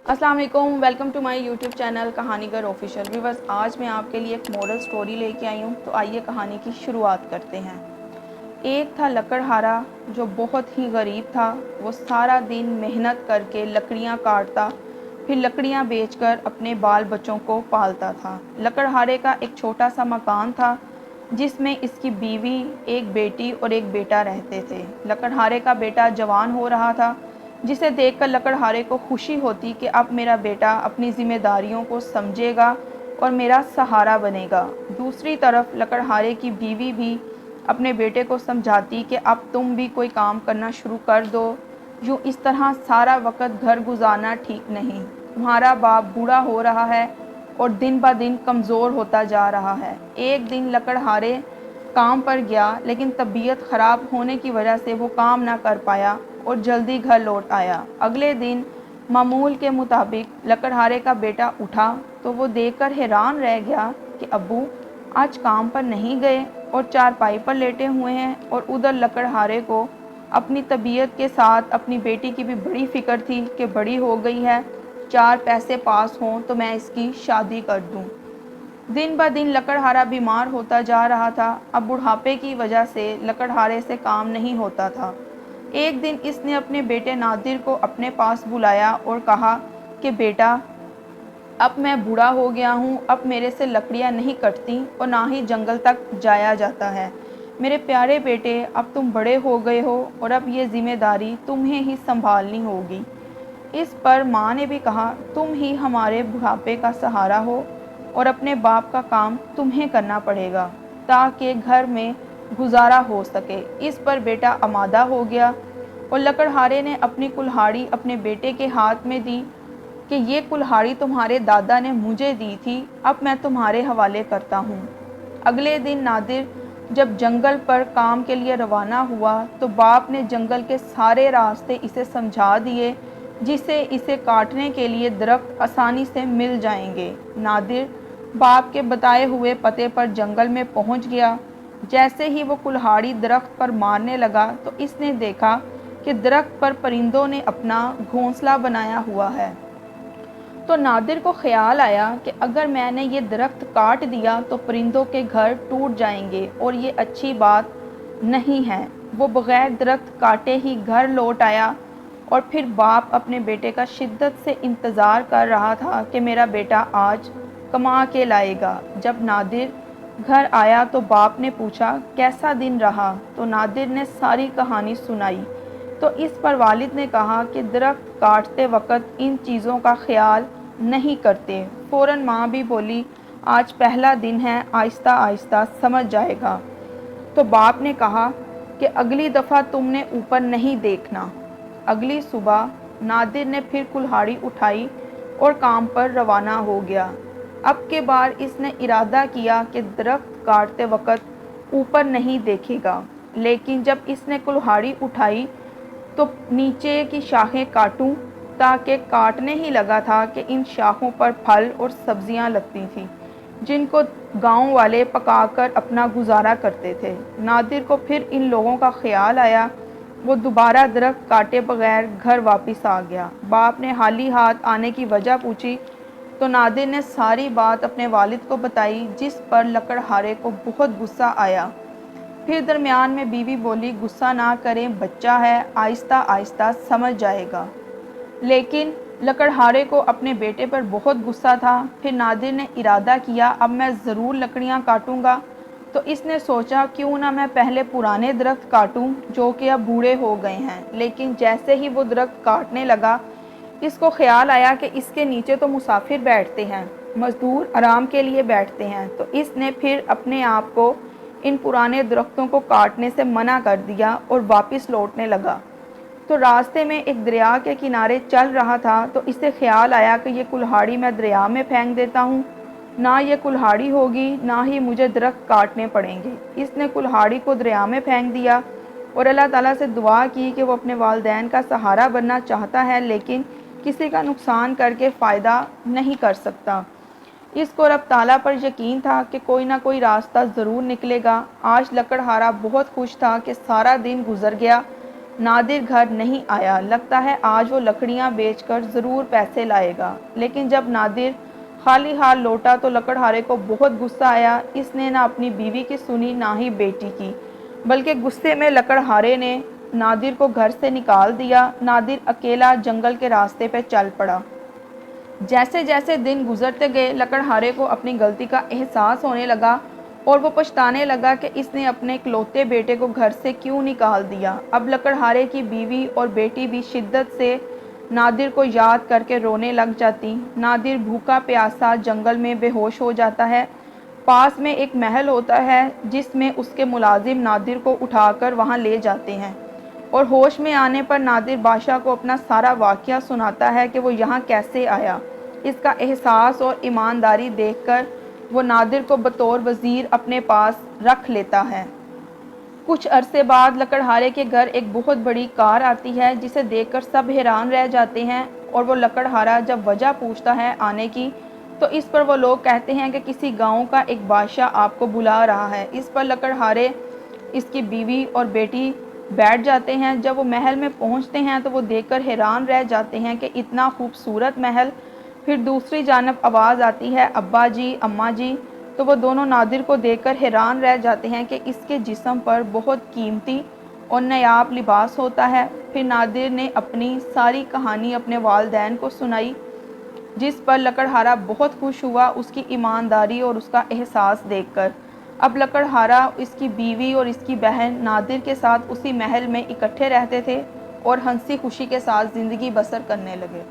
अस्सलाम वालेकुम, welcome to my YouTube channel Kahanigar official. Viewers, आज मैं आपके लिए एक मॉरल स्टोरी लेके आई हूँ। तो आइए कहानी की शुरुआत करते हैं। एक था लकड़हारा जो बहुत ही गरीब था। वो सारा दिन मेहनत करके लकड़ियाँ काटता, फिर लकड़ियाँ बेचकर अपने बाल बच्चों को पालता था। लकड़हारे का एक छोटा सा मकान था जिसमें इसकी बीवी, एक बेटी और एक बेटा रहते थे। लकड़हारे का बेटा जवान हो रहा था, जिसे देखकर लकड़हारे को खुशी होती कि अब मेरा बेटा अपनी जिम्मेदारियों को समझेगा और मेरा सहारा बनेगा। दूसरी तरफ लकड़हारे की बीवी भी अपने बेटे को समझाती कि अब तुम भी कोई काम करना शुरू कर दो, यूँ इस तरह सारा वक्त घर गुजारना ठीक नहीं। तुम्हारा बाप बूढ़ा हो रहा है और दिन ब दिन कमज़ोर होता जा रहा है। एक दिन लकड़हारे काम पर गया, लेकिन तबीयत ख़राब होने की वजह से वो काम ना कर पाया और जल्दी घर लौट आया। अगले दिन मामूल के मुताबिक लकड़हारे का बेटा उठा तो वो देखकर हैरान रह गया कि अब्बू आज काम पर नहीं गए और चारपाई पर लेटे हुए हैं। और उधर लकड़हारे को अपनी तबीयत के साथ अपनी बेटी की भी बड़ी फ़िक्र थी कि बड़ी हो गई है, 4 पैसे पास हों तो मैं इसकी शादी कर दूं। दिन ब दिन लकड़हारा बीमार होता जा रहा था। अब बुढ़ापे की वजह से लकड़हारे से काम नहीं होता था। एक दिन इसने अपने बेटे नादिर को अपने पास बुलाया और कहा कि बेटा, अब मैं बूढ़ा हो गया हूँ, अब मेरे से लकड़ियाँ नहीं कटती और ना ही जंगल तक जाया जाता है। मेरे प्यारे बेटे, अब तुम बड़े हो गए हो और अब ये जिम्मेदारी तुम्हें ही संभालनी होगी। इस पर माँ ने भी कहा, तुम ही हमारे बुढ़ापे का सहारा हो और अपने बाप का काम तुम्हें करना पड़ेगा ताकि घर में गुजारा हो सके। इस पर बेटा आमादा हो गया और लकड़हारे ने अपनी कुल्हाड़ी अपने बेटे के हाथ में दी कि ये कुल्हाड़ी तुम्हारे दादा ने मुझे दी थी, अब मैं तुम्हारे हवाले करता हूँ। अगले दिन नादिर जब जंगल पर काम के लिए रवाना हुआ तो बाप ने जंगल के सारे रास्ते इसे समझा दिए, जिसे इसे काटने के लिए दरख्त आसानी से मिल जाएंगे। नादिर बाप के बताए हुए पते पर जंगल में पहुंच गया। जैसे ही वो कुल्हाड़ी दरख्त पर मारने लगा तो इसने देखा कि दरख्त पर परिंदों ने अपना घोंसला बनाया हुआ है। तो नादिर को ख्याल आया कि अगर मैंने ये दरख्त काट दिया तो परिंदों के घर टूट जाएंगे और ये अच्छी बात नहीं है। वो बग़ैर दरख्त काटे ही घर लौट आया और फिर बाप अपने बेटे का शिद्दत से इंतज़ार कर रहा था कि मेरा बेटा आज कमा के लाएगा। जब नादिर घर आया तो बाप ने पूछा, कैसा दिन रहा? तो नादिर ने सारी कहानी सुनाई। तो इस पर वालिद ने कहा कि दरख्त काटते वक़्त इन चीज़ों का ख्याल नहीं करते। फ़ौरन माँ भी बोली, आज पहला दिन है, आहिस्ता आहिस्ता समझ जाएगा। तो बाप ने कहा कि अगली दफ़ा तुमने ऊपर नहीं देखना। अगली सुबह नादिर ने फिर कुल्हाड़ी उठाई और काम पर रवाना हो गया। अब के बार इसने इरादा किया कि दरख्त काटते वक़्त ऊपर नहीं देखेगा, लेकिन जब इसने कुल्हाड़ी उठाई तो नीचे की शाखें काटूं, ताकि काटने ही लगा था कि इन शाखों पर फल और सब्जियां लगती थीं, जिनको गांव वाले पकाकर अपना गुजारा करते थे। नादिर को फिर इन लोगों का ख्याल आया। वो दोबारा दरख्त काटे बगैर घर वापस आ गया। बाप ने हाली हाथ आने की वजह पूछी तो नादिर ने सारी बात अपने वालिद को बताई, जिस पर लकड़हारे को बहुत गुस्सा आया। फिर दरमियान में बीवी बोली, गुस्सा ना करें, बच्चा है, आहिस्ता आहिस्ता समझ जाएगा। लेकिन लकड़हारे को अपने बेटे पर बहुत गुस्सा था। फिर नादिर ने इरादा किया, अब मैं ज़रूर लकड़ियाँ काटूंगा। तो इसने सोचा, क्यों ना मैं पहले पुराने दरख्त काटूं जो कि अब बूढ़े हो गए हैं। लेकिन जैसे ही वो दरख्त काटने लगा, इसको ख्याल आया कि इसके नीचे तो मुसाफिर बैठते हैं, मज़दूर आराम के लिए बैठते हैं। तो इसने फिर अपने आप को इन पुराने दरख्तों को काटने से मना कर दिया और वापस लौटने लगा। तो रास्ते में एक दरिया के किनारे चल रहा था तो इसे ख्याल आया कि ये कुल्हाड़ी मैं दरिया में फेंक देता हूँ, ना ये कुल्हाड़ी होगी ना ही मुझे दरख्त काटने पड़ेंगे। इसने कुल्हाड़ी को दरिया में फेंक दिया और अल्लाह ताला से दुआ की कि वो अपने वालिदैन का सहारा बनना चाहता है, लेकिन किसी का नुकसान करके फ़ायदा नहीं कर सकता। इसको रब ताला पर यकीन था कि कोई ना कोई रास्ता ज़रूर निकलेगा। आज लकड़हारा बहुत खुश था कि सारा दिन गुजर गया نادر گھر نہیں آیا، لگتا ہے آج وہ لکڑیاں بیچ کر ضرور پیسے لائے گا۔ لیکن جب نادر خالی ہاتھ لوٹا تو لکڑہارے کو بہت غصہ آیا۔ اس نے نہ اپنی بیوی کی سنی نہ ہی بیٹی کی، بلکہ غصے میں لکڑہارے نے نادر کو گھر سے نکال دیا۔ نادر اکیلا جنگل کے راستے پہ چل پڑا۔ جیسے جیسے دن گزرتے گئے لکڑہارے کو اپنی غلطی کا احساس ہونے لگا اور وہ پچھتانے لگا کہ اس نے اپنے اکلوتے بیٹے کو گھر سے کیوں نکال دیا۔ اب لکڑہارے کی بیوی اور بیٹی بھی شدت سے نادر کو یاد کر کے رونے لگ جاتی۔ نادر بھوکا پیاسا جنگل میں بے ہوش ہو جاتا ہے۔ پاس میں ایک محل ہوتا ہے جس میں اس کے ملازم نادر کو اٹھا کر وہاں لے جاتے ہیں اور ہوش میں آنے پر نادر بادشاہ کو اپنا سارا واقعہ سناتا ہے کہ وہ یہاں کیسے آیا۔ اس کا احساس اور ایمانداری دیکھ کر وہ نادر کو بطور وزیر اپنے پاس رکھ لیتا ہے۔ کچھ عرصے بعد لکڑہارے کے گھر ایک بہت بڑی کار آتی ہے جسے دیکھ کر سب حیران رہ جاتے ہیں، اور وہ لکڑہارا جب وجہ پوچھتا ہے آنے کی تو اس پر وہ لوگ کہتے ہیں کہ کسی گاؤں کا ایک بادشاہ آپ کو بلا رہا ہے۔ اس پر لکڑہارے، اس کی بیوی اور بیٹی بیٹھ جاتے ہیں۔ جب وہ محل میں پہنچتے ہیں تو وہ دیکھ کر حیران رہ جاتے ہیں کہ اتنا خوبصورت محل۔ پھر دوسری جانب آواز آتی ہے ابا جی، اماں جی، تو وہ دونوں نادر کو دیکھ کر حیران رہ جاتے ہیں کہ اس کے جسم پر بہت قیمتی اور نایاب لباس ہوتا ہے۔ پھر نادر نے اپنی ساری کہانی اپنے والدین کو سنائی، جس پر لکڑہارا بہت خوش ہوا اس کی ایمانداری اور اس کا احساس دیکھ کر۔ اب لکڑہارا، اس کی بیوی اور اس کی بہن نادر کے ساتھ اسی محل میں اکٹھے رہتے تھے اور ہنسی خوشی کے ساتھ زندگی بسر کرنے لگے۔